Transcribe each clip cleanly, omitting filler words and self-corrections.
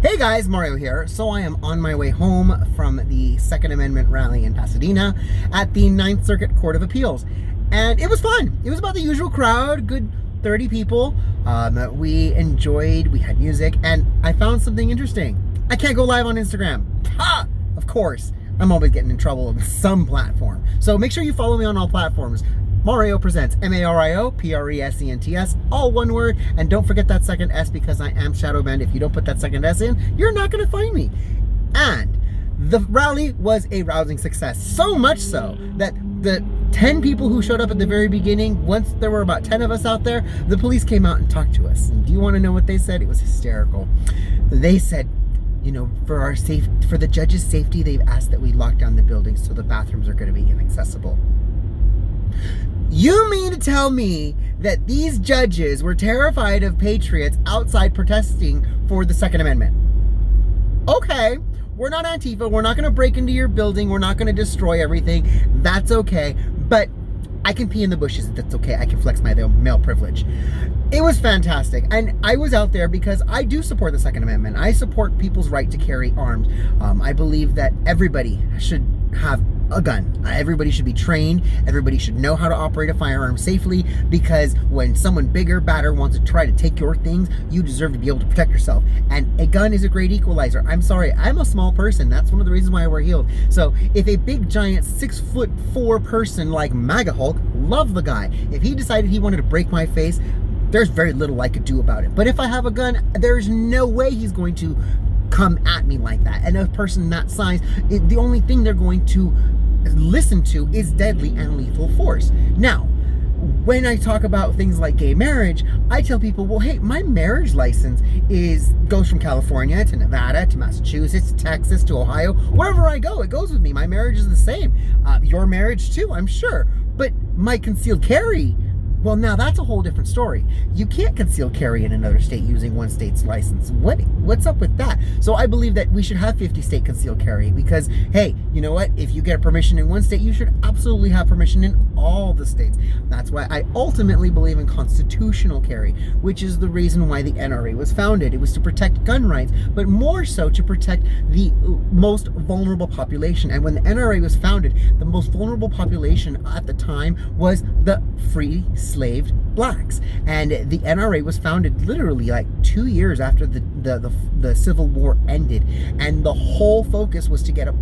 Hey guys, Mario here. So I am on my way home from the Second Amendment rally in Pasadena at the Ninth Circuit Court of Appeals. And it was fun. It was about the usual crowd, good 30 people. We enjoyed, we had music, and I found something interesting. I can't go live on Instagram. Ha! Of course. I'm always getting in trouble with some platform. So make sure you follow me on all platforms. Mario Presents, Mario Presents, all one word, and don't forget that second S because I am shadow banned. If you don't put that second S in, you're not going to find me. And the rally was a rousing success, so much so that the 10 people who showed up at the very beginning, once there were about 10 of us out there, the police came out and talked to us. And do you want to know what they said? It was hysterical. They said, you know, for the judge's safety, they've asked that we lock down the building so the bathrooms are going to be inaccessible. You mean to tell me that these judges were terrified of patriots outside protesting for the Second Amendment? Okay, we're not Antifa. We're not going to break into your building. We're not going to destroy everything. That's okay. But I can pee in the bushes. That's okay. I can flex my male privilege. It was fantastic. And I was out there because I do support the Second Amendment. I support people's right to carry arms. I believe that everybody should have a gun. Everybody should be trained. Everybody should know how to operate a firearm safely, because when someone bigger, badder wants to try to take your things, you deserve to be able to protect yourself. And a gun is a great equalizer. I'm sorry, I'm a small person. That's one of the reasons why I wear heels. So if a big giant 6'4" person like MAGA Hulk, love the guy, if he decided he wanted to break my face, there's very little I could do about it. But if I have a gun, there's no way he's going to come at me like that. And a person that size, the only thing they're going to listen to is deadly and lethal force. Now, when I talk about things like gay marriage, I tell people, well, hey, my marriage license goes from California to Nevada to Massachusetts to Texas to Ohio. Wherever I go, it goes with me. My marriage is the same. Your marriage too, I'm sure. But my concealed carry, well, now that's a whole different story. You can't conceal carry in another state using one state's license. What's up with that? So I believe that we should have 50 state concealed carry because, hey, you know what? If you get permission in one state, you should absolutely have permission in all the states. That's why I ultimately believe in constitutional carry, which is the reason why the NRA was founded. It was to protect gun rights, but more so to protect the most vulnerable population. And when the NRA was founded, the most vulnerable population at the time was the free enslaved blacks, and the NRA was founded literally like 2 years after the Civil War ended, and the whole focus was to get a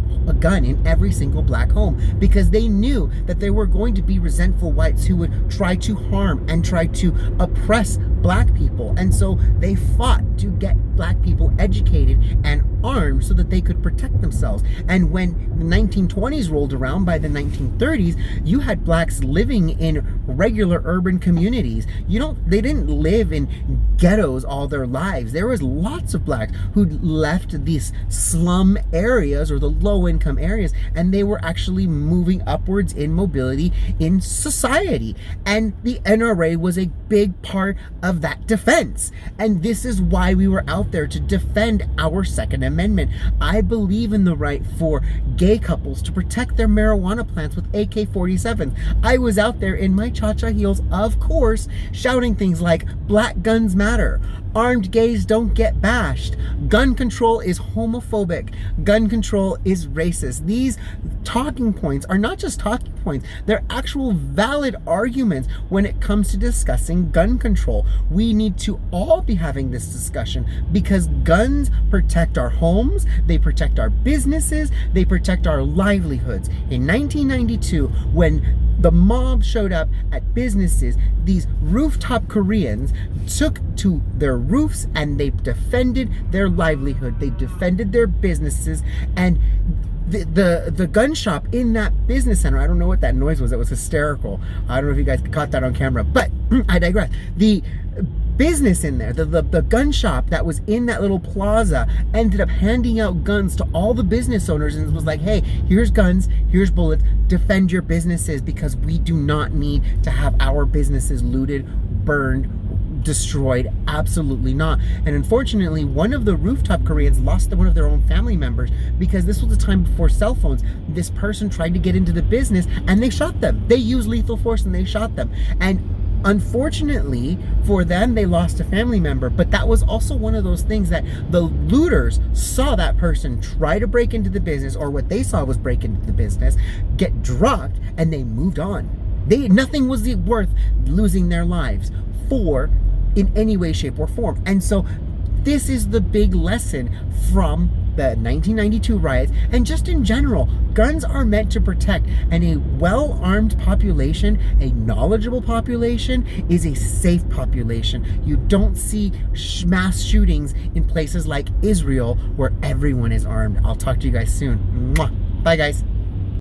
gun in every single black home, because they knew that there were going to be resentful whites who would try to harm and try to oppress black people, and so they fought to get black people educated and armed so that they could protect themselves. And when the 1920s rolled around, by the 1930s, you had blacks living in regular urban communities. They didn't live in ghettos all their lives. There was lots of blacks who left these slum areas or the low income areas, and they were actually moving upwards in mobility in society. And the NRA was a big part of that defense. And this is why we were out there, to defend our Second Amendment. I believe in the right for gay couples to protect their marijuana plants with AK-47s. I was out there in my cha-cha heels, of course, shouting things like "Black guns matter," "Armed gays don't get bashed," "Gun control is homophobic," "Gun control is racist." These talking points are not just talking points, they're actual valid arguments when it comes to discussing gun control. We need to all be having this discussion because guns protect our homes, they protect our businesses, they protect our livelihoods. In 1992, when the mob showed up at businesses, these rooftop Koreans took to their roofs and they defended their livelihood, they defended their businesses, and the gun shop in that business center, I don't know what that noise was, that was hysterical. I don't know if you guys caught that on camera, but I digress. The business in there, the gun shop that was in that little plaza, ended up handing out guns to all the business owners, and it was like, hey, here's guns, here's bullets, defend your businesses, because we do not need to have our businesses looted, burned, destroyed. Absolutely not. And unfortunately, one of the rooftop Koreans lost one of their own family members, because this was the time before cell phones. This person tried to get into the business and they shot them. They used lethal force and they shot them. And Unfortunately for them, they lost a family member, but that was also one of those things that the looters saw that person try to break into the business, or what they saw was break into the business, get dropped, and they moved on. Nothing was worth losing their lives for in any way, shape, or form. And so this is the big lesson from the 1992 riots, and just in general, guns are meant to protect, and a well-armed population, a knowledgeable population, is a safe population. You don't see mass shootings in places like Israel where everyone is armed. I'll talk to you guys soon. Mwah. Bye, guys.